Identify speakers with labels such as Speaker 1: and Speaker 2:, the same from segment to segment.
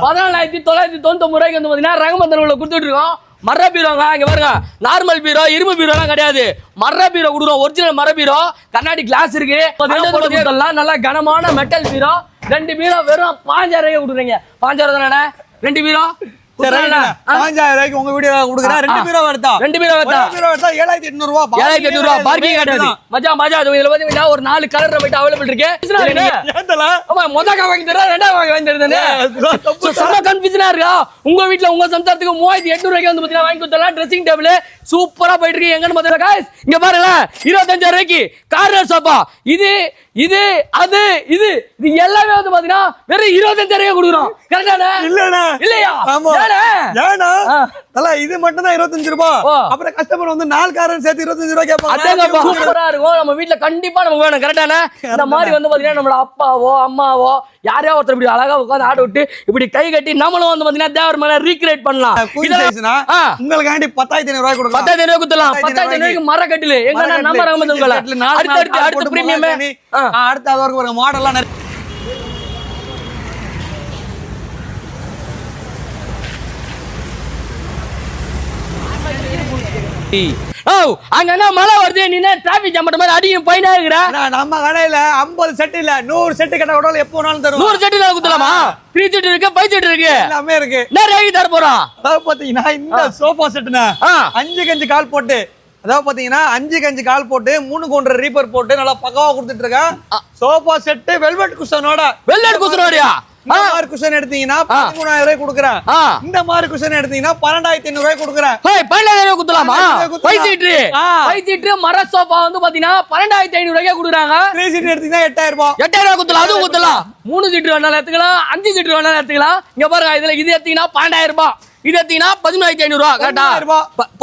Speaker 1: 14,999 ரூபாய்க்கு வந்து பாத்தீங்கன்னா ரங்கமந்தன்களை கொடுத்துட்டு இருக்கோம். மர பீரோங்க இங்க பாருங்க. நார்மல் பீரோ இரும்பு பீரோலாம் கிடையாது, மர பீரோ கொடுக்குறோம். ஒரிஜினல் மர பீரோ, கண்ணாடி கிளாஸ் இருக்கு. நல்லா கனமான மெட்டல் பீரோ. 2 பீரோ வெறும் 5,000 கொடுக்குறீங்க. 5,000 தானே 2 பீரோ?
Speaker 2: 5,000 உங்க வீடியோ கொடுக்குறேன். 2 பீரோ எடுத்தா 7,800 ரூபாய்.
Speaker 1: 7,800 ரூபாய் பார்க்கிங் கிடையாது. மஜா இதுல பாத்தீங்கன்னா ஒரு 4 கலர் போயிட்டு அவைலபிள் இருக்கு. முதல்ல வாங்கி தரேன், ரெண்டாவது வாங்கி தரேன். சம கன்ஃபியூஷனா இருக்கா? உங்க வீட்டுல உங்க சம்சாரத்துக்கு 3,800 ரூபாய்க்கு வந்து பாத்தீங்கன்னா வாங்கி கொடுத்தலாம். ட்ரெஸ்ஸிங் டேபிள் சூப்பரா போயிட்டு இருக்கு. எங்கன்னு பாத்தீங்கன்னா गाइस இங்க பாருங்க 25,000 ரூபாய்க்கு கார்னர் சோஃபா. இது எல்லாமே வந்து பாத்தீங்கன்னா வெறும் 25,000 ரூபாய்க்கு கொடுக்குறோம். கரெக்டானே? இல்லையா?
Speaker 2: ஏனா தல இது மட்டும் தான் 25 ரூபாய். அப்புறம் கஸ்டமர் வந்து 4 காரன் சேர்த்து 25 ரூபாய் கேட்பாங்க.
Speaker 1: அதேங்க சூப்பரா இருக்கும். நம்ம வீட்ல கண்டிப்பா நமக்கு வேணும். கரெக்டானே? இந்த மாதிரி வந்து பாத்தீங்கன்னா நம்ம அப்பாவோ அம்மாவோ யாரையோ ஒருத்தர் இப்படி அழகா உட்கார்ந்து ஆட விட்டு இப்படி கை கட்டி நம்மளும் வந்து பாத்தீங்கன்னா தேவர் மேல ரீக்ரியேட் பண்ணலாம்.
Speaker 2: உங்களுக்காண்டி 10,500 ரூபாய் கொடுக்கலாம்.
Speaker 1: 10,500 ரூபாய் கொடுக்கலாம். 10,500 ரூபாய்க்கு மர கட்டிலு எங்க நம்ம ரங்கமந்தன்கள அடுத்து பிரீமியம்
Speaker 2: அடுத்து அவருக்கு ஒரு மாடல்லாம்
Speaker 1: அங்க மழை வருது, நீ டிராபிக் ஜாம் மாதிரி அடியும் போயினா இருக்கிற.
Speaker 2: நம்ம கடையில 50 செட் இல்ல 100 செட் கட்ட கூட எப்போ வேணாலும் தரும்.
Speaker 1: 100 செட் குடுத்தலாமா? 3 செட் இருக்கு, 5 செட் இருக்கு,
Speaker 2: எல்லாமே இருக்கு.
Speaker 1: நான் ரேகி தர போறோம்.
Speaker 2: அதாவது பாத்தீங்கன்னா இந்த சோஃபா செட்னா 5 கஞ்சி கால் போட்டு, அதாவது பாத்தீங்கன்னா 5 கஞ்சி கால் போட்டு 3 கவுண்டர் ரீப்பர் போட்டு நல்லா பக்காவா கொடுத்துட்டு இருக்கேன். சோஃபா செட் வெல்வெட் குஷனோட.
Speaker 1: வெல்வெட் குஷனோடயா?
Speaker 2: இந்த மாதிரி குஷன் எடுத்தீங்கன்னா 13,000 ரூபாய் கொடுக்குறேன். இந்த மாதிரி குஷன் எடுத்தீங்கன்னா 12,500 ரூபாய் கொடுக்குறேன்.
Speaker 1: 12,000 ரூபாய் குத்தலாமா? 5 சீட் மர சோஃபா வந்து பாத்தீங்கன்னா 12,500 ரூபாய்க்கு கொடுக்குறாங்க.
Speaker 2: 3 சீட் எடுத்தீங்கன்னா 8,000 ரூபாய்.
Speaker 1: 8,000 ரூபாய் குத்தலாம். அதுவும் குத்தலாம். 3 சீட் வேணாலும் எடுத்துக்கலாம், 5 சீட் வேணாலும் எடுத்துக்கலாம். இங்க பாருங்க, இதுல இது எடுத்தீங்கன்னா 12,000 ரூபாய், இது எடுத்தீங்கன்னா 11,500 ரூபாய். கரெக்டா?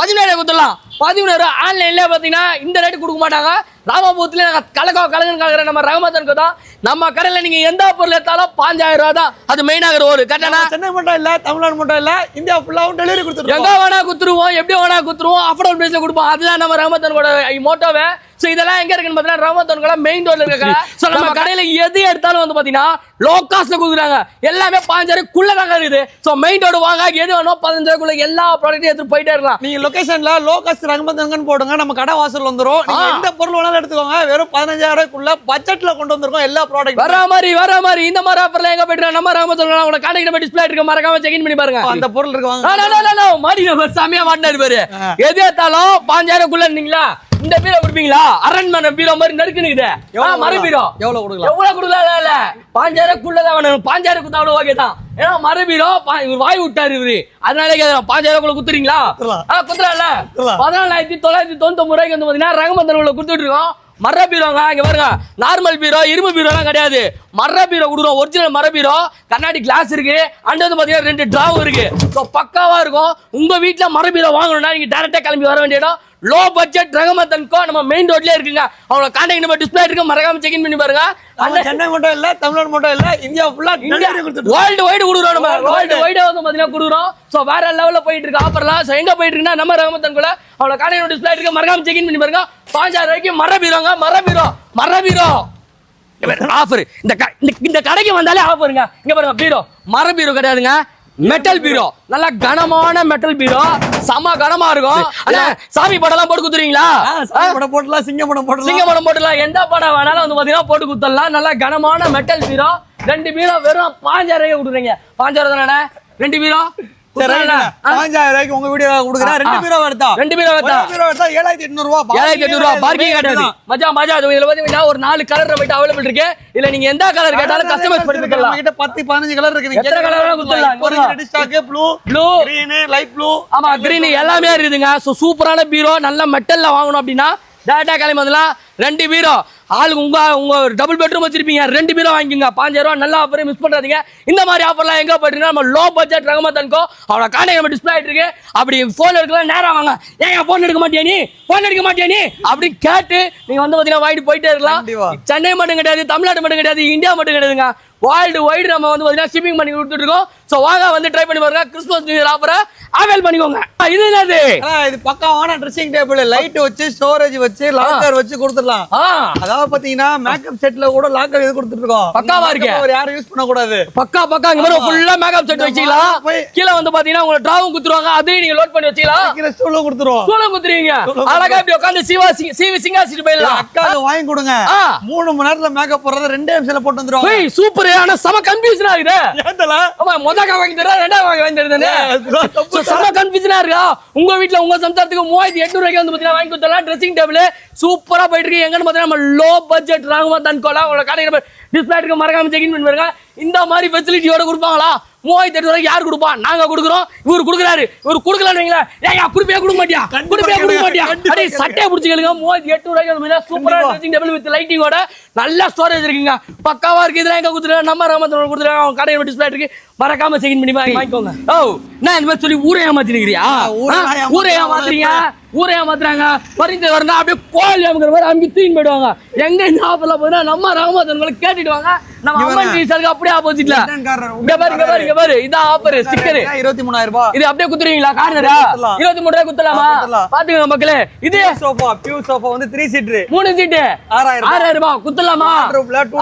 Speaker 1: 17,000 குத்தலாம். 17,000 ஆன்லைன்ல பாத்தீங்கன்னா இந்த ரேட் கொடுக்க மாட்டாங்க. ராமபுரத்துல கலங்குற நம்ம ரங்கமந்தனுக்கு தான். நம்ம கடையில நீங்க எந்த பொருள் எடுத்தாலும் 5,000 ரூபாய் தான். அது மெயினாக ஒரு கட்டணா.
Speaker 2: சென்னை மட்டும் இல்ல, தமிழ்நாடு மட்டும் இல்ல, இந்தியா ஃபுல்லாவும் டெலிவரி கொடுத்துருவோம்.
Speaker 1: எங்க வேணா குத்துருவோம், எப்படி வேணா குத்துருவோம், அஃபோர்டபுள் பிரைஸ்ல கொடுப்போம். அதுதான் நம்ம ரங்கமந்தனோட மோட்டோவே. சோ இதெல்லாம் எங்க இருக்குன்னு பாத்தீங்கன்னா ரங்கமந்தனோட மெயின் ரோட்ல இருக்க கடை. சோ நம்ம கடையில எது எடுத்தாலும் வந்து பாத்தீங்கன்னா லோ காஸ்ட்ல கொடுக்குறாங்க. எல்லாமே 5,000 குள்ள தாங்க இருக்குது. சோ மெயின் ரோடு வாங்க, எது வேணும் 15,000 குள்ள எல்லா ப்ராடக்ட்டும் எடுத்து போயிட்டே இருக்கலாம்.
Speaker 2: நீங்க லொகேஷன்ல லோ காஸ்ட் ரங்கமந்தன் போடுங்க, நம்ம கடை வாசல்ல வந்துரும். நீங்க எந்த பொருள் வேணாலும் எடுத்துக்கோங்க. வெறும் 15,000 ரூபாய்க்குள்ள பட்ஜெட்ல கொண்டு வந்திருக்கோம் எல்லா ப்ராடக்ட்.
Speaker 1: வர மாதிரி இந்த மாதிரி ஆஃபர்ல எங்க போயிட்டு நம்ம ரங்கமந்தன் உங்க கான்டாக்ட் நம்பர் டிஸ்ப்ளே இருக்கு, மறக்காம செக் இன் பண்ணி பாருங்க.
Speaker 2: அந்த பொருள் இருக்கு வாங்க.
Speaker 1: மாடி நம்பர் சாமியா மாட்டினாரு பாரு. எது எடுத்தாலும் 5,000 குள்ள இருந்தீங்களா இந்த பீரோ கொடுப்பீங்களா? அரண்மனை பீரோ மாதிரி நறுக்குனுக்குது. மர பீரோ எவ்வளவு கொடுக்கலாம்? இல்ல 5,000 குள்ளதான் வேணும். 5,000 குத்தா கூட ஓகே தான். ஏன்னா மர பீரோ வாய் விட்டாரு இவரு, அதனால கேக்குறேன். 5,000 குள்ள குத்துறீங்களா? குத்துறால. 14,999 ரூபாய்க்கு வந்து பாத்தீங்கன்னா ரங்கமந்தன்களை கொடுத்துட்டு இருக்கோம். மர பீரோங்க இங்க பாருங்க. நார்மல் பீரோ இரும்பு பீரோலாம் கிடையாது, மர பீரோ கொடுக்குறோம். ஒரிஜினல் மர பீரோ, கண்ணாடி கிளாஸ் இருக்கு. அண்ட் வந்து பாத்தீங்கன்னா 2 டிராவ் இருக்கு. பக்காவா இருக்கும். உங்க வீட்டுல மர பீரோ வாங்கணும்னா நீங்க டைரக்டா கிளம்பி வர வேண்டிய இடம் லோ பட்ஜெட் ரங்கமந்தன்கோ நம்ம மெயின் ரோட்லயே இருக்குங்க. அவங்க கான்டாக்ட் நம்பர் டிஸ்ப்ளே இருக்கு, மறக்காம செக் இன் பண்ணி பாருங்க.
Speaker 2: சென்னை மட்டும் இல்ல, தமிழ்நாடு மட்டும் இல்ல, இந்தியா ஃபுல்லா
Speaker 1: வேர்ல்டு வைடு குடுக்குறோம். நம்ம வேர்ல்டு வைடு வந்து பாத்தீங்கன்னா குடுக்குறோம். சோ வேற லெவல்ல போயிட்டு இருக்கு ஆஃபர்லாம். சோ எங்க போயிட்டு இருக்குன்னா நம்ம ரங்கமந்தன்குள்ள அவங்க கான்டாக்ட் நம்பர் டிஸ்ப்ளே இருக்கு, மறக்காம செக் இன் பண்ணி பாருங்க. 5,000 ரூபாய்க்கு மர பீரோங்க. மர பீரோ ஆஃபர். இந்த கடைக்கு வந்தாலே ஆஃபருங்க. இங்க பாருங்க, பீரோ மர பீரோ கிடையாதுங்க, மெட்டல் பீரோ. நல்ல கனமான மெட்டல் பீரோ, சம கனமா இருக்கும். சாமி படம் எல்லாம் போட்டு குத்துறீங்களா?
Speaker 2: போட்டுலாம், சிங்க படம்
Speaker 1: போட்டுலாம், எந்த படம் வேணாலும் வந்து பாத்தீங்கன்னா போட்டு குத்தலாம். நல்ல கனமான மெட்டல் பீரோ. 2 பீரோ வெறும் 5,000 ரூபாய் கொடுக்குறீங்க. 5,000 தானே 2 பீரோ?
Speaker 2: 5,000 ரூபாய்க்கு உங்க வீடியோ கொடுக்குறேன். 2 பீரோ எடுத்தா 7,800 ரூபாய்.
Speaker 1: 7,800 ரூபாய் பார்க்கிங் கிடையாது. மஜா இதுல பாத்தீங்கன்னா ஒரு 4 கலர் போயிட்டு அவைலபிள் இருக்கு. இல்ல நீங்க எந்த கலர் கேட்டாலும் கஸ்டமைஸ் பண்ணி கொடுக்கலாம்.
Speaker 2: கிட்ட 10-15 கலர் இருக்கு. நீங்க
Speaker 1: எத்தனை கலர் வேணா கொடுக்கலாம்.
Speaker 2: ஒரு red stock, blue, green, light blue,
Speaker 1: ஆமா கிரீன் எல்லாமே இருக்குதுங்க. சோ சூப்பரான பீரோ. நல்ல மெட்டல்ல வாங்கணும் அப்படின்னா டேட்டா கிளம்பி வந்துலாம். 2 பீரோ ஆளுக்கு உங்க டபுள் பெட்ரூம் வச்சிருப்பீங்க, 2 பீரோ வாங்கிக்கோங்க. 5,000 ரூபாய். நல்ல ஆஃபர், மிஸ் பண்றாதீங்க. இந்த மாதிரி ஆஃபர்லாம் எங்க போயிட்டு நம்ம லோ பட்ஜெட் ரங்கமந்தன்கோ அவனோட கான்டாக்ட் நம்பர் டிஸ்ப்ளே ஆயிட்டு இருக்கு. அப்படி போன் எடுக்கலாம் நேரா வாங்க. ஏன் போன் எடுக்க மாட்டியா நீ அப்படி கேட்டு நீங்க வந்து பாத்தீங்கன்னா வாங்கிட்டு போயிட்டே இருக்கலாம். சென்னை மட்டும் கிடையாது, தமிழ்நாடு மட்டும் கிடையாது, இந்தியா மட்டும் கிடையாதுங்க. வேர்ல்டு வைடு நம்ம வந்து பாத்தீங்கன்னா ஷிப்பிங் பண்ணி கொடுத்துட்டு இருக்கோம். சோ வாங்க வந்து ட்ரை பண்ணி பாருங்க. கிறிஸ்மஸ் நியூ இயர் ஆஃபரை அவைல் பண்ணிக்கோங்க. இது என்னது?
Speaker 2: இது பக்காவான ட்ரெஸ்ஸிங் டேபிள், லைட் வச்சு ஸ்டோரேஜ் வச்சு லாக்கர் வச்சு கொடுத்துடலாம். அதாவது பாத்தீங்கன்னா மேக்கப் செட்ல கூட லாக்கர் இது கொடுத்துட்டு இருக்கோம்.
Speaker 1: பக்காவா இருக்கு.
Speaker 2: யாரும் யூஸ் பண்ண கூடாது.
Speaker 1: பக்கா இங்க பாருங்க ஃபுல்லா மேக்கப் செட் வச்சிக்கலாம். கீழ வந்து பாத்தீங்கன்னா உங்களுக்கு டிராவும் குத்துருவாங்க. அதையும் நீங்க லோட் பண்ணி வச்சிக்கலாம்.
Speaker 2: கீழ ஸ்டூலும் கொடுத்துருவோம்.
Speaker 1: ஸ்டூலும் குத்துறீங்க. அழகா இப்படி உட்கார்ந்து சிவி சிங்காசிட்டு போயிடலாம்.
Speaker 2: அக்காக்கு வாங்கி கொடுங்க. 3 மணி நேரத்துல மேக்கப் போறது 2 நிமிஷத்துல போட்டு வந்துருவாங்க.
Speaker 1: ஏய் சூப்பர். ஆனா சம கன்ஃபியூஷனா இருக்கு. ஏன்டா? ஆமா முதல்ல வாங்கி தரா ரெண்டாவது வாங்கி தரதானே. சம கன்ஃபியூஷனா இருக்கா? உங்க வீட்ல உங்க சம்சாரத்துக்கு 3800 ரூபாய்க்கு வந்து பாத்தீங்கன்னா வாங்கி கொடுத்தலாம். ட்ரெஸ்ஸிங் டேபிள் சூப்பரா போயிட்டு இருக்கு. எங்கன்னு பாத்தீங்கன்னா நம்ம லோ பட்ஜெட் ராகவன் கோலா உங்க கடை நம்பர் டிஸ்ப்ளே இருக்கு. மறக்காம செக் இன் பண்ணி பாருங்க. இந்த மாதிரி ஃபெசிலிட்டியோட கொடுப்பாங்களா? 3800 ரூபாய்க்கு யார் கொடுப்பா? நாங்க கொடுக்குறோம். இவரு கொடுக்குறாரு. இவரு கொடுக்கலன்னு வைங்களேன். ஏங்க குடுப்பே கொடுக்க மாட்டியா? குடுப்பே கொடுக்க மாட்டியா? அடே சட்டையை பிடிச்சி கேளுங்க. 3800 ரூபாய்க்கு வந்து சூப்பரா ட்ரெஸ்ஸிங் டேபிள் வித் லைட்டிங்கோட நல்ல ஸ்டோரேஜ் இருக்குங்க. பக்காவா இருக்கு. இதெல்லாம் எங்க கொடுத்துருக்காங்க? நம்ம ராமத்தோட கொடுத்துருக்காங்க. அவங்க கடை டிஸ்ப்ளே இருக்கு. மறக்காம செக் இன் பண்ணி வாங்கிக்கோங்க. ஓ நான் இந்த மாதிரி சொல்லி ஊரே ஏமாத்திருக்கிறியா? ஊரே ஏமாத்துறீங்க. ஊரே ஏமாத்துறாங்க. பரிந்து வரணும் அப்படியே கோயில் ஏமாக்குற மாதிரி அவங்க தூக்கின்னு போயிடுவாங்க. எங்க இந்த ஆஃபர்ல போனா நம்ம ராமத்தோட கேட்டுட்டு வாங்க. நம்ம அம்மன் டீசருக்கு அப்படியே ஆப்போசிட்ல இங்க பாரு இதான் ஆஃபர் ஸ்டிக்கர்
Speaker 2: 23000 ரூபாய்.
Speaker 1: இது அப்படியே குத்துறீங்களா? கார்னரா 23 ரூபாய் குத்தலாமா? பாத்துக்கங்க மக்களே. இது
Speaker 2: சோஃபா பியூர் சோஃபா வந்து 3 சீட்
Speaker 1: 3 சீட்
Speaker 2: 6000
Speaker 1: ரூபாய் குத்தலாமா?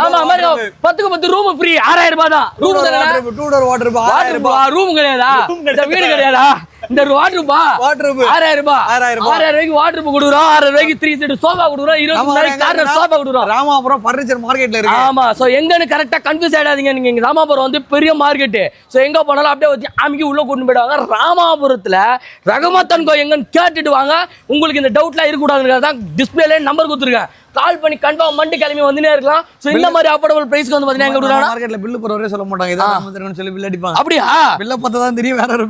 Speaker 1: ஆமா மாதிரி 10க்கு 10 ரூம் ஃப்ரீ 6000 ரூபாய் தான். ரூம் தானே?
Speaker 2: 2 டோர் வாட்டர் ரூபாய் 6000 ரூபாய்.
Speaker 1: ரூம் கிடையாதா? இந்த வீடு கிடையாதா? இந்த வாட்டர் ரூபாய் 6000 ரூபாய் 6000 ரூபாய்க்கு வாட்டர் கொடுக்குறோம். 6000 ரூபாய்க்கு 3 சீட் சோஃபா கொடுக்குறோம். 20 கார்னர் சோஃபா கொடுக்குறோம்.
Speaker 2: ராமாபுரம் ஃபர்னிச்சர் மார்க்கெட்ல இருக்கு.
Speaker 1: ஆமா. சோ எங்கன்னு கரெக்ட்டா கன்ஃபியூஸ் ஆயிடாதீங்க. நீங்க இங்க ராமாபுரம் வந்து பெரிய மார்க்கெட். சோ எங்க போனாலும் அப்படியே வச்சு அமிக்கி உள்ள கொண்டு போயிடுவாங்க. ராமாபுரத்துல ரகமத்தன் கோ எங்கன்னு கேட்டுட்டு வாங்க. உங்களுக்கு இந்த டவுட்லாம் இருக்க கூடாதுங்கிறது தான் டிஸ்ப்ளேல நம்பர் கொடுத்துருக்கேன். கால் பண்ணி கன்ஃபார்ம் பண்ணிட்டு கிளம்பி வந்துனே இருக்கலாம். சோ இந்த மாதிரி அஃபோர்டபிள் பிரைஸ்க்கு வந்து பாத்தீங்கன்னா எங்க கொடுறாங்க
Speaker 2: மார்க்கெட்ல பில் போறவரே சொல்ல மாட்டாங்க. இதான் ராமச்சந்திரன் சொல்லி பில் அடிப்பாங்க.
Speaker 1: அப்படியே
Speaker 2: பில்ல பார்த்தா தான் தெரியும் வேற ஒரு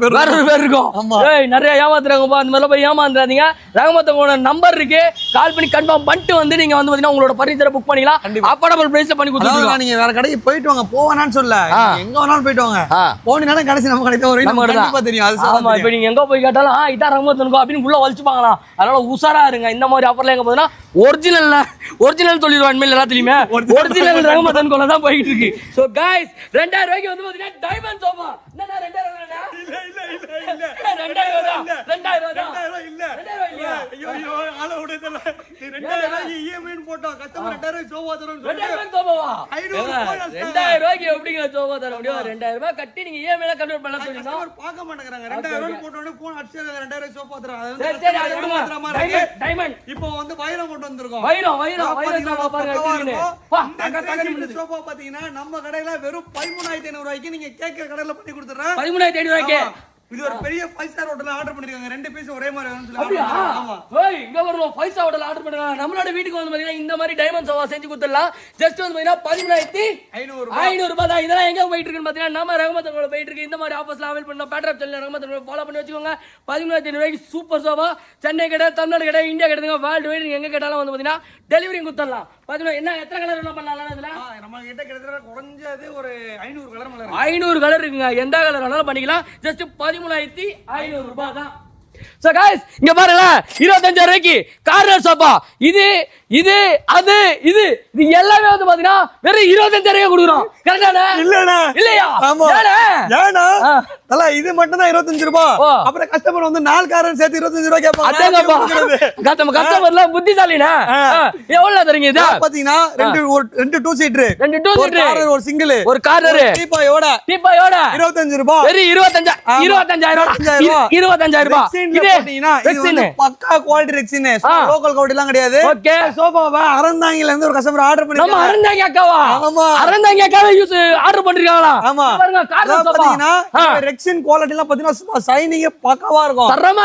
Speaker 2: பேர்
Speaker 1: இருக்கும். ஏய் நிறைய ஏமாத்துறாங்கப்பா. அந்த மாதிரி போய் ஏமாந்துறாதீங்க. ரகமத்தனோட நம்பர் இருக்கு. கால் பண்ணி கன்ஃபார்ம் பண்ணிட்டு வந்து நீங்க வந்து பாத்தீங்கன்னா உங்களோட பர்னிச்சரை புக் பண்ணிக்கலாம். அஃபோர்டபிள் பிரைஸ்ல பண்ணி கொடுத்துருவாங்க.
Speaker 2: நீங்க வேற கடைக்கு போயிட்டு வாங்க. போவானான்னு சொல்ல எங்க வேணாலும் போயிட்டு வாங்க. போனினாலும் கடைசி நம்ம கடைக்கு வரும். கண்டிப்பா தெரியும். அது ஆமா. இப்போ நீங்க எங்க போய் கேட்டாலும் இதான் ரகமத்தன் கோ அப்படின்னு உள்ள வலிச்சுப்பாங்களா. அதனால உசாரா இருங்க. இந்த மாதிரி ஆஃபர்ல எங்க போதுன்னா ஒரிஜினல் சொல்லிடுவான் மேல எல்லாத்துலயுமே ஒரிஜினல் ரகமத்தன் கோல தான் போயிட்டு இருக்கு. சோ गाइस 2000 ரூபாய்க்கு வந்து பாத்தீங்கன்னா டைமண்ட் சோஃபா. என்னடா 2000 ரூபாயா? இல்ல 2000 ரூபாய் இல்ல. ஐயோ ஆள விடுதல. 2000 ரூபாய்க்கு EMI போட்டோம். கஸ்டமர் 2000 ரூபாய் சோஃபா தரோம்.
Speaker 1: 2000 சோஃபாவா? 2000 ரூபாய்க்கு எப்படிங்க சோஃபா தர முடியும்? 2000 ரூபாய் கட்டி நீங்க EMI ல கன்வெர்ட் பண்ணலாம் சொல்லினா கஸ்டமர் பார்க்க மாட்டேங்கறாங்க. 2000 ரூபாய் போட்டோனே போன் அடிச்சு 2000 ரூபாய் சோஃபா தரோம். அது வந்து டைமண்ட். இப்போ வந்து வைரம் போட்டு வந்திருக்கோம். வைரம் சோஃபா பாருங்க எப்படின்னு. வா தங்க சோஃபா பாத்தீங்கன்னா நம்ம கடையில வெறும் 13500 ரூபாய்க்கு நீங்க கேக்குற கடையில பண்ணி கொடுத்துறேன். 13500 ரூபாய்க்கு. இது ஒரு பெரிய 5 ஸ்டார் ஹோட்டல்ல ஆர்டர் பண்ணிருக்காங்க. 2 பீஸ் ஒரே மாதிரி வேணும்னு சொல்லி. ஆமா. ஏய் இங்க வரணும் 5 ஸ்டார் ஹோட்டல்ல ஆர்டர் பண்ணுங்க. நம்மளோட வீட்டுக்கு வந்து பாத்தீங்கன்னா இந்த மாதிரி டைமண்ட் சோஃபா செஞ்சு கொடுத்துடலாம். ஜஸ்ட் வந்து பாத்தீங்கன்னா 13500 ரூபாய் தான். இதெல்லாம் எங்க போயிட்டு இருக்குன்னு பாத்தீங்கன்னா நம்ம ரகமத்தனோட போயிட்டு இருக்கு. இந்த மாதிரி ஆஃபர்ஸ்லாம் அவைல் பண்ணோம். பேட்டர் செல்ல ரகமத்தனோட ஃபாலோ பண்ணி வச்சுக்கோங்க. 13500 ரூபாய்க்கு சூப்பர் சோஃபா. சென்னை கடை, தமிழ்நாடு கடை, இந்தியா கடைங்க. வேர்ல்டு வைட் நீங்க எங்க கேட்டாலும் வந்து பாத்தீங்கன்னா டெலிவரி கொடுத்துடலாம். பாத்தீங்கன்னா என்ன எத்தனை கலர் என்ன பண்ணலாம் இதுல? நம்ம கிட்ட கிட்டத்தட்ட குறைஞ்சது ஒரு 500 கலர் மலர். 500 கலர் இருக்குங்க. எந்த கலர் வேணாலும் பண்ணிக்கலாம். ஜஸ்ட் 13500 ரூபாய் தான். சோ गाइस இங்க பாருங்க 25000 ரூபாய்க்கு கார்னர் சோஃபா. இது அது இது எல்லாமே வந்து பாத்தீங்கன்னா வெறும் 25000 ரூபாய்க்கு கொடுக்குறோம். கரெக்ட்டானே? இல்லையா? ஆமா. ஏனா தல இது மட்டும் தான் 25 ரூபாய். அப்புறம் கஸ்டமர் வந்து 4 காரன் சேர்த்து 25 ரூபாய் கேட்பாங்க. அதேங்கப்பா. கஸ்டமர்ல புத்திசாலினா எவ்வளவு தரீங்க இது? பாத்தீங்கன்னா ரெண்டு 2 சீட்டர். ஒரு கார்னர் ஒரு சிங்கிள். ஒரு கார்னர் டீபாயோட 25 ரூபாய். வெறும் 25000 ரூபாய். இது பாத்தீங்கன்னா இது வந்து பக்கா குவாலிட்டி ரெக்ஸின். லோக்கல் குவாலிட்டி எல்லாம் கிடையாது. ஓகே. சோஃபாவை அறந்தாங்கில இருந்து ஒரு கஸ்டமர் ஆர்டர் பண்ணிருக்காங்க. நம்ம அறந்தாங்கி அக்காவா? ஆமா. அறந்தாங்கி அக்காவே யூஸ் ஆர்டர் பண்ணிருக்காங்களா? ஆமா. பாருங்க கார்னர் சோஃபா பாத்தீங்கன்னா ரெக்ஸின் குவாலிட்டி எல்லாம் பாத்தீங்கன்னா ஷைனிங் பக்காவா இருக்கும். தரமா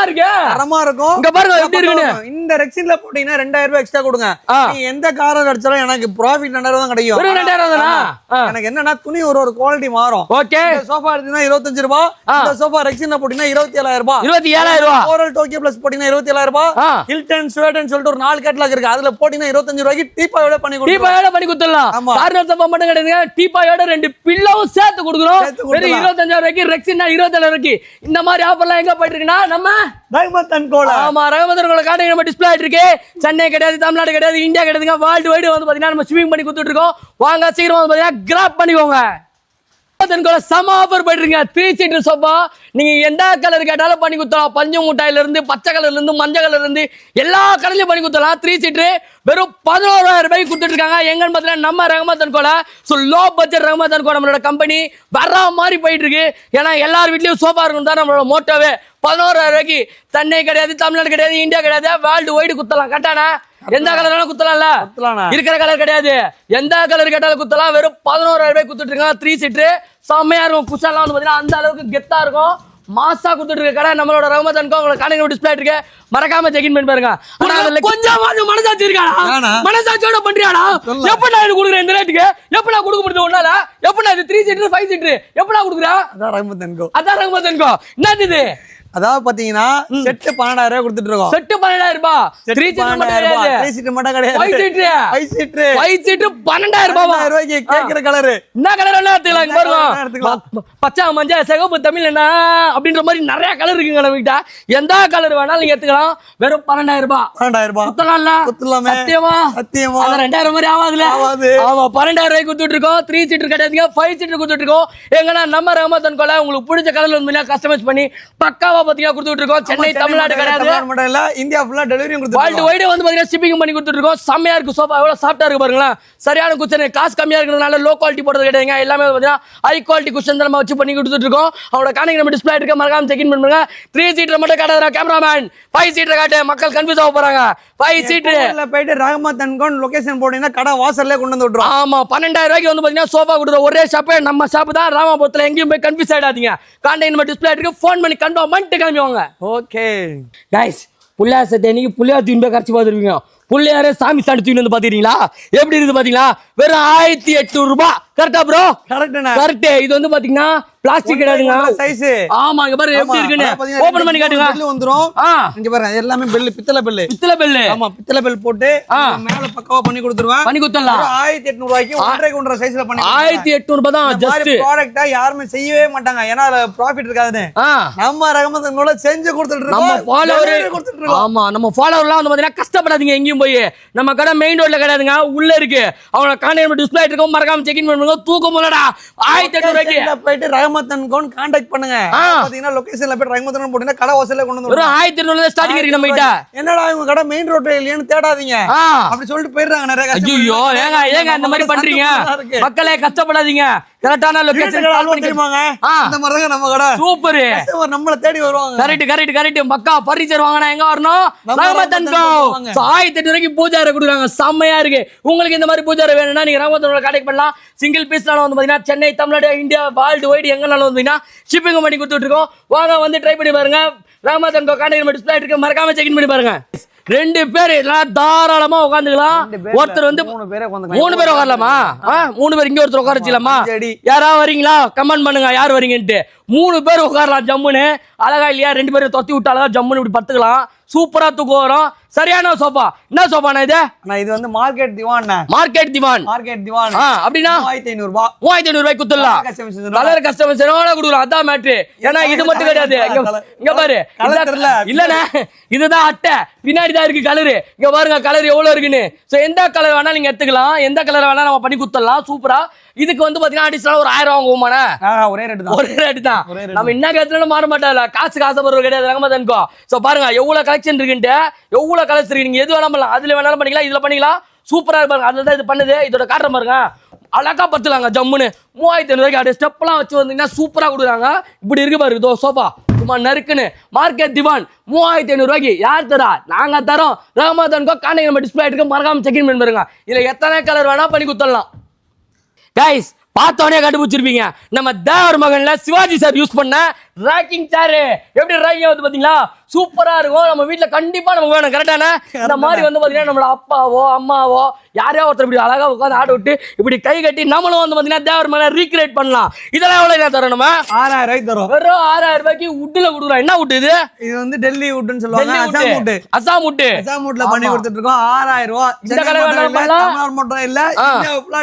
Speaker 1: இருக்கும். இங்க பாருங்க எப்படி இருக்குன்னு. இந்த ரெக்ஸின்ல போட்டீங்கன்னா 2000 ரூபாய் எக்ஸ்ட்ரா கொடுங்க. நீ எந்த காரர் அடிச்சாலும் எனக்கு ப்ராஃபிட் 2000 தான் கிடைக்கும். ஒரு 2000 தானா? எனக்கு என்னன்னா துணி ஒரு குவாலிட்டி மாறும். ஓகே. இந்த சோஃபா எடுத்தீங்கன்னா 25 ரூபாய். இந்த சோஃபா ரெக்ஸின்ல போட்டீங்கன்னா 27000 ரூபாய். 27000 ரூபாய். ஓரல் டோக்கியோ பிளஸ் போட்டீங்கன்னா 27000 ரூபாய். ஹில்டன் ஸ்வீடன் சொல்லிட்டு ஒரு 4 கேட்டலாக் இருக்கு. அதுல போட்டீங்கன்னா 25 ரூபாய்க்கு டீபாயோட பண்ணி கொடுத்துடலாம். கார்னர் சோஃபா மட்டும் கிடையாதுங்க. டீபாயோட 2 பில்லோவும் சேர்த்து கொடுக்குறோம். வெறும் 25,000 ரூபாய்க்கு, ரெக்ஸினா 27,000 ரூபாய்க்கு. இந்த மாதிரி ஆஃபர்லாம் எங்க போயிட்டு இருக்குன்னா நம்ம
Speaker 2: ரஹ்மத் அண்ட் கோல.
Speaker 1: ஆமா, ரஹ்மத் அண்ட் கோல காட்டுங்க. நம்ம டிஸ்ப்ளே ஆயிட்டு இருக்கு. சென்னை கிடையாது, தமிழ்நாடு கிடையாது, இந்தியா கிடையாதுங்க, வேர்ல்டு வைடு வந்து பாத்தீங்கன்னா நம்ம ஸ்விமிங் பண்ணி கொடுத்துட்டு இருக்கோம். வாங்க சீக்கிரம் வந்து பாத்தீங்கன்னா கிராப் பண்ணிக்கோங்க. சம ஆஃபர் போயிட்டுருங்க. 3 சீட்டர் சோஃபா நீங்க எந்த கலர் கேட்டாலும் பண்ணி கொடுத்தலாம். பஞ்சு முட்டாயில இருந்து பச்சை கலர்ல இருந்து மஞ்சள் கலர்ல இருந்து எல்லா கலர்லயும் பண்ணி கொடுத்தலாம். 3 சீட்டர் வெறும் 11,000 ரூபாய்க்கு கொடுத்துட்டு இருக்காங்க. எங்கன்னு பார்த்தீங்கன்னா நம்ம ரஹ்மத் அண்ட் கோல. So low budget Rahmat and கோல நம்மளோட கம்பெனி வர மாதிரி போயிட்டு இருக்கு. ஏன்னா எல்லார் வீட்லயும் சோஃபா இருக்கும் தான் நம்மளோட மோட்டோவே. 11,000 ரூபாய்க்கு சென்னை கிடையாது, தமிழ்நாடு கிடையாது, இந்தியா கிடையாது, வேர்ல்டு வைடு குத்தலாம். கரெக்டானா? எந்த கலர் வேணாலும் குத்தலாம்ல, இருக்கிற கலர் கிடையாது, எந்த கலர் கேட்டாலும் குத்தலாம். வெறும் 11,000 ரூபாய் குத்துட்டு இருக்காங்க. 3 சீட்டர் செம்மையா இருக்கும். குஷன்லாம் வந்து பாத்தீங்கன்னா அந்த அளவுக்கு கெத்தா இருக்கும். மாசா குடுத்துட்டு இருக்க கடை நம்மளோட ரஹ்மத் அண்ட் கோ. உங்களுக்கு காணிங்க டிஸ்ப்ளே இருக்கு, மறக்காம செக் இன் பண்ணி பாருங்க. கொஞ்சமாவது மனசாட்சி இருக்காடா? மனசாட்சியோட பண்றியாடா? எப்படா இது குடுக்குற இந்த ரேட்டுக்கு? எப்படா கொடுக்க முடியுது உன்னால? எப்படா இது 3 சீட்டர் 5 சீட்டர் எப்படா குடுக்குற?
Speaker 2: அதான் ரஹ்மத் அண்ட் கோ.
Speaker 1: அதான் ரஹ்மத் அண்ட் கோ. என்னது இது?
Speaker 2: அதாவது பாத்தீங்கன்னா செட் 12,000 ரூபாய் கொடுத்துட்டு இருக்கோம்.
Speaker 1: செட் 12,000 ரூபாய். 3 சீட்டர் மட்டும் கிடையாது,
Speaker 2: 3 சீட்டர் மட்டும் கிடையாது,
Speaker 1: 5 சீட்டர் 12,000 ரூபாய்.
Speaker 2: ரூபாய்க்கு கேக்குற கலர்
Speaker 1: என்ன கலர் வேணா எடுத்துக்கலாம். இங்க பாருங்க, பச்சை மஞ்சள் சிகப்பு தமிழ் என்ன அப்படின்ற மாதிரி நிறைய கலர் இருக்குங்க நம்ம கிட்ட. எந்த கலர் வேணாலும் நீங்க எடுத்துக்கலாம். வெறும் 12,000 ரூபாய்.
Speaker 2: 12,000 ரூபாய்
Speaker 1: குத்தலாம்ல?
Speaker 2: குத்தலாமே.
Speaker 1: சத்தியமா?
Speaker 2: சத்தியமா.
Speaker 1: அது 2,000 மாதிரி ஆகாதுல? ஆமா, 12,000 ரூபாய்க்கு கொடுத்துட்டு இருக்கோம். 3 சீட்டர் கிடையாதுங்க, 5 சீட்டர் கொடுத்துட்டு இருக்கோம். எங்கன்னா நம்ம ரஹ்மத் அண்ட் கோல உங்களுக்கு பிடிச்ச கலர்ல வந்து கஸ்டமைஸ் பண்ணி பக்காவா பாத்தீங்கன்னா கொடுத்துட்டு இருக்கோம். சென்னை தமிழ்நாடு கிடையாது,
Speaker 2: மட்டும் இல்ல, இந்தியா ஃபுல்லா டெலிவரியும் கொடுத்துட்டு
Speaker 1: வேர்ல்டு வைடு வந்து பாத்தீங்கன்னா ஷிப்பிங் பண்ணி கொடுத்துட்டு இருக்கோம். செம்மையா இருக்கு. சோஃபா எவ்வளவு சாஃப்ட்டா இருக்கு பாருங்களேன். சரியான குஷன். காசு கம்மியா இருக்கிறதுனால லோ குவாலிட்டி போடுறது கிடையாதுங்க. எல்லாமே பாத்தீங்கன்னா ஹை குவாலிட்டி குஷன் தான் நம்ம வச்சு பண்ணி கொடுத்துட்டு இருக்கோம். அவரோட காணிங்க நம்ம டிஸ்ப்ளே இருக்கு, மறக்காம செக் இன் பண்ணுங்க. 3 சீட்டர் மட்டும் காட்டுறா கேமராமேன். 5 சீட்டர் காட்டு, மக்கள் கன்ஃபியூஸ் ஆக போறாங்க. 5 சீட்டர்
Speaker 2: போயிட்டு ரஹ்மத் அண்ட் கோ லொகேஷன் போட்டீங்கன்னா கடை வாசல்ல கொண்டு வந்து விட்டுரும்.
Speaker 1: ஆமா, 12,000 ரூபாய்க்கு வந்து பாத்தீங்கன்னா சோஃபா கொடுக்குற ஒரே ஷாப் நம்ம ஷாப் தான். ராமாபுரத்துல எங்கேயும் போய் கன்ஃபியூஸ் ஆயிடாதீங்க. கான்டாக்ட் நம்ம டிஸ்ப்ளே இருக்கு, ஃபோன் பண்ணி கன்ஃபார்ம் பண்ணிட்டு கிளம்பிவாங்க.
Speaker 2: ஓகே
Speaker 1: கைஸ், புள்ளையார் சட்டை அன்னைக்கு புள்ளையார் தூண் போய் கரைச்சி பார்த்துருவீங்க. புள்ளையாரே சாமி சாட்டு தூண் வந்து பாத்துக்கிறீங்களா? எப்படி இருக்கு பாத்தீங்களா? வெறும் 1,800 ரூபாய். கரெக்டா ப்ரோ? கரெக்ட். இது வந்து பாத்தீங்கன்னா பிளாஸ்டிக் கிடையாதுங்க, சைஸ். ஆமா, இங்க பாருங்க எப்படி இருக்குன்னு ஓபன் பண்ணி காட்டுங்க.
Speaker 2: பெல் வந்துரும். இங்க பாருங்க எல்லாமே பெல், பித்தளை பெல். பித்தளை பெல். ஆமா, பித்தளை பெல் போட்டு மேல பக்கவா பண்ணி கொடுத்துருவேன். பண்ணி கொடுத்தலாம். 1,800 ரூபாய்க்கு 1.5 சைஸ்ல பண்ணி
Speaker 1: 1,800 ரூபாய் தான். ஜஸ்ட்
Speaker 2: ப்ராடக்ட்டா யாருமே செய்யவே மாட்டாங்க. ஏன்னா ப்ராஃபிட் இருக்காதுன்னு நம்ம ரஹ்மத் அண்ட் கோல செஞ்சு கொடுத்துட்டு இருக்கோம்.
Speaker 1: நம்ம ஃபாலோவர், ஆமா, நம்ம ஃபாலோவர்லாம் வந்து பாத்தீங்கன்னா கஷ்டப்படாதீங்க. எங்கேயும் போய் நம்ம கடை மெயின் ரோட்ல கிடையாதுங்க, உள்ள இருக்கு. அவங்களோட கான்டாக்ட் டிஸ்ப்ளே இருக்கும், மறக்காம செக் இன் பண்ணுங்க. தூக்கம் இல்லடா. 1,800 ரூபாய்க்கு
Speaker 2: போயிட்டு ரஹ்மத் அண்ட் கோன் கான்டாக்ட் பண்ணுங்க. பாத்தீங்கன்னா லொகேஷன்ல போய் ரஹ்மத் அண்ட் போட்டீங்கன்னா கடை வாசல்ல கொண்டு வந்து
Speaker 1: வெறும் 1,800 ல ஸ்டார்டிங் இருக்கு நம்ம கிட்ட.
Speaker 2: என்னடா இவங்க கடை மெயின் ரோட்ல இல்லையான்னு தேடாதீங்க, அப்படி சொல்லிட்டு போயிடுறாங்க நிறைய கஸ்டமர்.
Speaker 1: ஐயோ, ஏங்க அந்த மாதிரி பண்றீங்க? மக்களே கஷ்டப்படாதீங்க. கரெக்டான லொகேஷன் கால் பண்ணி கேட்பாங்க.
Speaker 2: அந்த மாதிரி தான் நம்ம கடை.
Speaker 1: சூப்பர்.
Speaker 2: கஸ்டமர் நம்மள தேடி வருவாங்க.
Speaker 1: கரெக்ட். மக்கா பர்னிச்சர் வாங்குனா எங்க வரணும்? ரஹ்மத் அண்ட் கோ. 1,800 ரூபாய்க்கு பூஜா அறை கொடுக்குறாங்க. செம்மையா இருக்கு. உங்களுக்கு இந்த மாதிரி பூஜா அறை வேணும்னா நீங்க ரஹ்மத் அண்ட் கான்டாக்ட் பண்ணலாம். சிங்கிள் பீஸ்னால வந்து பாத்தீங்கன்னா Chennai, Tamil Nadu, India, worldwide எங்கனாலும் வந்தீங்கன்னா ஷிப்பிங் பண்ணி கொடுத்துட்டு இருக்கோம். வாங்க வந்து ட்ரை பண்ணி பாருங்க. ரஹ்மத் அண்ட் கோ கான்டாக்ட் டிஸ்ப்ளே இருக்கு, மறக்காம செக் இன் பண்ணி பாருங்க. 2 பேர் தாராளமா உட்காந்துக்கலாம். ஒருத்தர் வந்து 3 பேர் உட்காரலாமா? 3 பேர் இங்க ஒருத்தர் உட்கார வச்சுக்கலாமா? யாராவது வரீங்களா? கமெண்ட் பண்ணுங்க யார் வரீங்கன்ட்டு. 3 பேர் உட்காரலாம் ஜம்முன்னு. அழகா இல்லையா? 2 பேரும் தொத்தி விட்டு அழகா ஜம்முன்னு இப்படி பத்துக்கலாம். சூப்பரா தூக்கம் வரும். சரியான சோஃபா. என்ன சோஃபாண்ணா இது?
Speaker 2: இது வந்து மார்க்கெட் திவான்.
Speaker 1: அப்படின்னா
Speaker 2: 3,500 ரூபாய்.
Speaker 1: 3,500 ரூபாய்க்கு குத்தலாம். கலர் கஸ்டமைஸ் கொடுக்கலாம். அதான் மேட்ரு. ஏன்னா இது மட்டும் கிடையாது. இங்க பாரு, இல்லண்ணே, இதுதான் அட்டை. பின்னாடி தான் இருக்கு கலரு. இங்க பாருங்க கலர் எவ்வளவு இருக்குன்னு. சோ எந்த கலர் வேணா நீங்க எடுத்துக்கலாம். எந்த கலர் வேணா நம்ம பண்ணி குத்தலாம். சூப்பரா. இதுக்கு வந்து பாத்தீங்கன்னா அடிஷனலா ஒரு 1000 வாங்குவோமாண்ணே? ஒரே ரேட் தான். நம்ம என்ன கேட்டாலும் மாற மாட்டாங்க. காசு காசப்படுறது கிடையாது ரஹ்மத் அண்ட் கோ. சோ பாருங்க எவ்வளவு கலெக்ஷன் இருக்குன்ட்டு. எவ்வளவு கலர்ஸ் இருக்கு. நீங்க எது வேணாலும் பண்ணலாம். அதுல வேணாலும் பண்ணிக்கலாம், இதுல பண்ணிக்கலாம். சூப்பரா இருப்பாங்க. அதுதான் இது பண்ணுது. இதோட காட்டுற பாருங்க, அழகா பத்துலாங்க ஜம்முன்னு. 3,500 ரூபாய்க்கு அப்படியே ஸ்டெப்லாம் வச்சு வந்தீங்கன்னா சூப்பரா கொடுக்குறாங்க. இப்படி இருக்கு பாரு இதோ சோஃபா. சும்மா நறுக்குன்னு மார்க்கெட் திவான் 3,500 ரூபாய்க்கு யார் தரா? நாங்க தரோம். ரஹ்மத் அண்ட் கோ கான்டாக்ட் நம்ம டிஸ்ப்ளே இருக்கு, மறக்காம செக் இன் பண்ணி பாருங்க. இதுல எத்தனை கலர் வேணா பண்ணி கொடுத்துடலாம். கைஸ், பார்த்தோன்னே கண்டுபிடிச்சிருப்பீங்க. நம்ம தேவர் மகன்ல சிவாஜி சார் யூஸ் பண்ண ராக்கிங் சேரு எப்படி ராக்கிங் வந்து பாத்தீங்களா சூப்பரா இருக்கும். நம்ம வீட்டுல கண்டிப்பா நமக்கு வேணும். கரெக்டான இந்த மாதிரி வந்து பாத்தீங்கன்னா நம்மளோட அப்பாவோ அம்மாவோ யாரையோ ஒருத்தர் இப்படி அழகா உட்காந்து ஆட விட்டு இப்படி கை கட்டி நம்மளும் வந்து பாத்தீங்கன்னா தேவர் மேல ரீக்ரியேட் பண்ணலாம். இதெல்லாம் எவ்வளவு தரோம்? நம்ம
Speaker 2: 6000 ரூபாய்க்கு தரோம்.
Speaker 1: வெறும் 6000 ரூபாய்க்கு உட்ல கொடுக்குறோம். என்ன உட் இது?
Speaker 2: இது வந்து டெல்லி உட்னு சொல்லுவாங்க.
Speaker 1: அசாம் உட்
Speaker 2: உட்ல பண்ணி கொடுத்துட்டு இருக்கோம். 6000 ரூபாய்.
Speaker 1: இந்த கடையில
Speaker 2: தமிழ்நாடு மட்டும் இல்ல, இந்தியா ஃபுல்லா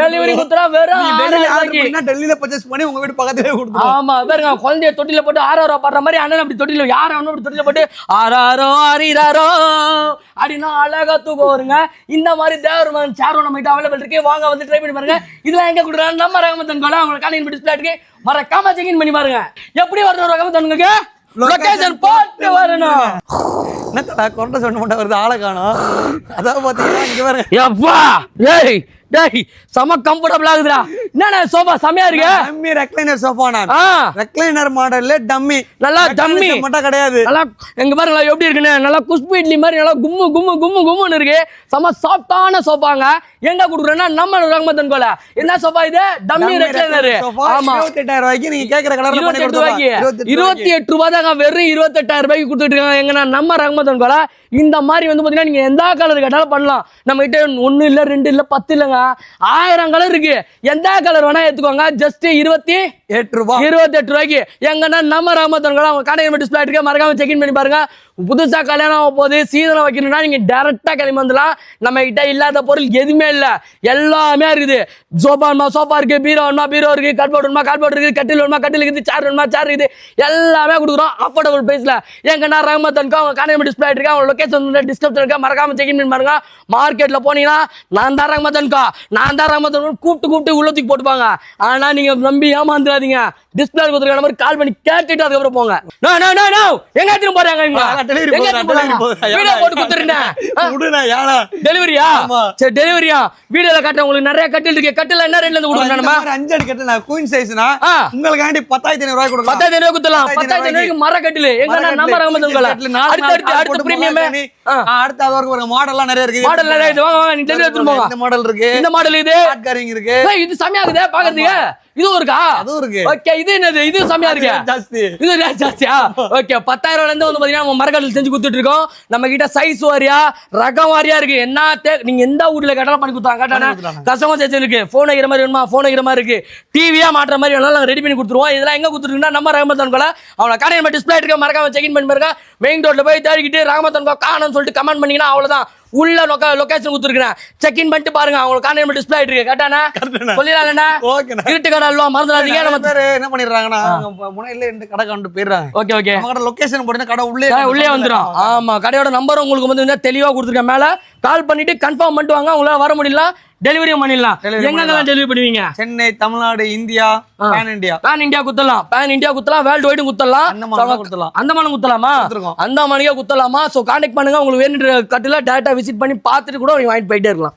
Speaker 1: டெலிவரி குத்துறா. வெறும் 6000 ரூபாய்க்கு
Speaker 2: டெல்லியில பர்ச்சேஸ் பண்ணி உங்க வீட்டு பக்கத்துலயே கொடுத்துருவோம்.
Speaker 1: ஆமா பாருங்க, குழந்தைய தொட்டில போட்டு 6000 ரூபாய் பண்ற மாதிரி அண்ணன் அப்படி தொட்டில யாரும் அப்படி தொட்டில போட்டு ஆறாரோ ஆறிராரோ அப்படின்னா அழகா தூக்கம் வருங்க. இந்த மாதிரி தேவர் சேர் நம்ம கிட்ட அவைலபிள் இருக்கு. வாங்க வந்து ட்ரை பண்ணி பாருங்க. இதெல்லாம் எங்க கொடுக்குறாங்க? நம்ம ரகமத்தன் கோலா உங்களுக்கு காலையில் டிஸ்பிளே இருக்கு. மறக்காம செக் இன் பண்ணி பாருங்க. எப்படி வரணும் ரகமத்தனுக்கு? லொகேஷன் போட்டு வரணும்.
Speaker 2: என்னடா கொண்ட சொன்ன மட்டும் வருது, ஆளை காணோம். அதான் பாத்தீங்கன்னா இங்க பாருங்க.
Speaker 1: யப்பா ஏய் டேய் செம கம்ஃபர்ட்டபிள் ஆகுதுடா. என்னடா சோஃபா செமையா இருக்கு.
Speaker 2: Dummy recliner sofa. ரெக்லைனர் மாடல்ல டம்மி.
Speaker 1: நல்லா டம்மி
Speaker 2: மட்டும் கிடையாது.
Speaker 1: நல்லா எங்க பாருங்க எப்படி இருக்குன்னு. நல்லா குஸ்பு இட்லி மாதிரி நல்லா கும்மு கும்மு கும்மு கும்முன்னு இருக்கு. செம சாஃப்டான சோஃபாங்க. எங்க குடுக்குறேன்னா நம்ம ரகமத்தன் கோல. என்ன சோஃபா இது? Dummy recliner. ஆமா
Speaker 2: 28000 ரூபாய்க்கு நீங்க கேக்குற கலர்ல பண்ணி கொடுத்துருவாங்க.
Speaker 1: 28 ரூபாய் தாங்க. வெறும் 28000 ரூபாய்க்கு கொடுத்துட்டு இருக்காங்க. எங்கன்னா நம்ம ரகமத்தன் கோல. இந்த மாதிரி வந்து பாத்தீங்கன்னா நீங்க எந்த கலர் கேட்டாலும் பண்ணலாம். நம்ம கிட்ட 1 இல்ல 2 இல்ல 10 இல்லங்க, 1000 கலர் இருக்கு. எந்த கலர் வேணா எடுத்துக்கோங்க. ஜஸ்ட் 28 ரூபாய்க்கு. எங்கன்னா நம்ம ரகமத்தன் கோல அவங்க கடை டிஸ்பிளே இருக்கு. மறக்காம செக் இன் பண்ணி பாருங்க. புதுசா கல்யாணம் ஆக போது சீதனம் வைக்கணும்னா நீங்க டைரக்டா கிளம்பி வந்துடலாம். நம்ம கிட்ட இல்லாத பொருள் எதுவுமே இல்ல, எல்லாமே இருக்குது. சோஃபா இருக்கு, பீரோ இருக்கு, கட்போர்ட் இருக்கு, கட்டில் இருக்குது, சேர் இருக்குது. எல்லாமே கொடுக்குறோம் அஃபோர்டபுள் பிரைஸ்ல. எங்கன்னா ரகமத்தனுக்கு அவங்க கான்டாக்ட் டிஸ்பிளே இருக்கு. அவங்க லொகேஷன் டிஸ்கிரிப்ஷன் இருக்கு. மறக்காம செக் இன் பண்ணி பாருங்க. மார்க்கெட்ல போனீங்கன்னா நான் தான் ரகமத்தன் கூப்பிட்டு உள்ளத்துக்கு போட்டுப்பாங்க. ஆனா நீங்க நம்பி ஏமாந்துடாதீங்க. டிஸ்பிளே கொடுத்துருக்க நம்பர் கால் பண்ணி கேட்டுட்டு அதுக்கப்புறம் போங்க. எங்க எடுத்துட்டு போறாங்க இவங்க? டெலிவரியா? வீடியோல காட்டுறேன் உங்களுக்கு நிறைய கட்டில் இருக்கு. கட்டில் என்ன ரேட்ல இருந்து கொடுக்குறோம்? நம்ம 5 அடி
Speaker 2: கட்டில் குயின் சைஸ்னா உங்களுக்கு 10500 ரூபாய் கொடுக்கலாம்.
Speaker 1: 10500 ரூபாய் கொடுக்கலாம். 10500 ரூபாய்க்கு மர கட்டில். எங்க நம்ம ரகமத்தன் கோல. அடுத்து பிரீமியம்.
Speaker 2: அடுத்து அது ஒரு மாடல்லாம் நிறைய இருக்கு.
Speaker 1: மாடல் நிறைய இருக்கு. வாங்க நீங்க டெலிவரி எடுத்துட்டு போங்க.
Speaker 2: இந்த மாடல் இருக்கு.
Speaker 1: இந்த மாடல் இது
Speaker 2: ஹாட் காரிங் இருக்கு.
Speaker 1: இது செமையா இருக்குதே பாக்கிறதுக்கு. இதுவும் இருக்கா?
Speaker 2: அதுவும் இருக்கு.
Speaker 1: ஓகே, இது என்னது? இது செமையா இருக்கு.
Speaker 2: ஜாஸ்தி.
Speaker 1: இது ஜாஸ்தியா? ஓகே, 10000 ரூபாயில இருந்து வந்து பாத்தீங்கன்னா நம்ம மரக்கட்டில் செஞ்சு கொடுத்துட்டு இருக்கோம். நம்ம கிட்ட சைஸ் வாரியா ரகம் வாரியா இருக்கு. என்ன நீங்க எந்த ஊர்ல கேட்டாலும் பண்ணி கொடுத்தாங்க. கேட்டானே கஸ்டமர் செக்ஷன் இருக்கு. போன் வைக்கிற மாதிரி வேணுமா? போன் வைக்கிற மாதிரி இருக்கு. டிவியா மாற்ற மாதிரி வேணாலும் ரெடி பண்ணி கொடுத்துருவோம். இதெல்லாம் எங்க கொடுத்துருக்கோம்னா நம்ம ரகமத்தன் கோல. அவங்க கடை நம்ம டிஸ்பிளே இருக்கு. மறக்காம செக் இன் பண்ணி பாருங்க. மெயின் ரோட்ல போய் தேடிக்கிட்டு ரகமத்தன் கோல காணோம்னு சொல்லிட்டு கமெண்ட் பண்ணீங்கன்னா அவ்வளவுதான். உள்ள லொகேஷன் கொடுத்துருக்கேன். செக் இன் பண்ணிட்டு பாருங்க. அவங்களுக்கு கான்டாக்ட் டிஸ்பிளே இருக்கு. கரெக்டானே சொல்லிடலாம்ண்ணா. இருட்டு கடை எல்லாம் மறந்துடாதீங்க. நம்ம
Speaker 2: பேரு என்ன பண்ணிடுறாங்கன்னா முனையில 2 கடை கண்டு போயிடுறாங்க.
Speaker 1: ஓகே
Speaker 2: நம்ம கடை லொகேஷன் போட்டா கடை
Speaker 1: உள்ளே வந்துடும். ஆமா, கடையோட நம்பர் உங்களுக்கு வந்து தெளிவா கொடுத்துருக்கேன். மேல கால் பண்ணிட்டு கன்ஃபார்ம் பண்ணிட்டு வாங்க. உங்களால வர முடியல டெலிவரியும் பண்ணிடலாம். எங்கெல்லாம் டெலிவரி பண்ணுவீங்க?
Speaker 2: Chennai, Tamil Nadu, India, pan India குத்தலாம். வேர்ல்டு வைடும் குத்தலாம். அந்தமானம் குத்தலாமா? அந்தமானிக்கே குத்தலாமா? சோ கான்டாக்ட் பண்ணுங்க. உங்களுக்கு வேணுன்ற கட்டில டைரக்டா விசிட் பண்ணி பார்த்துட்டு கூட வாங்கிட்டு போயிட்டே இருக்கலாம்.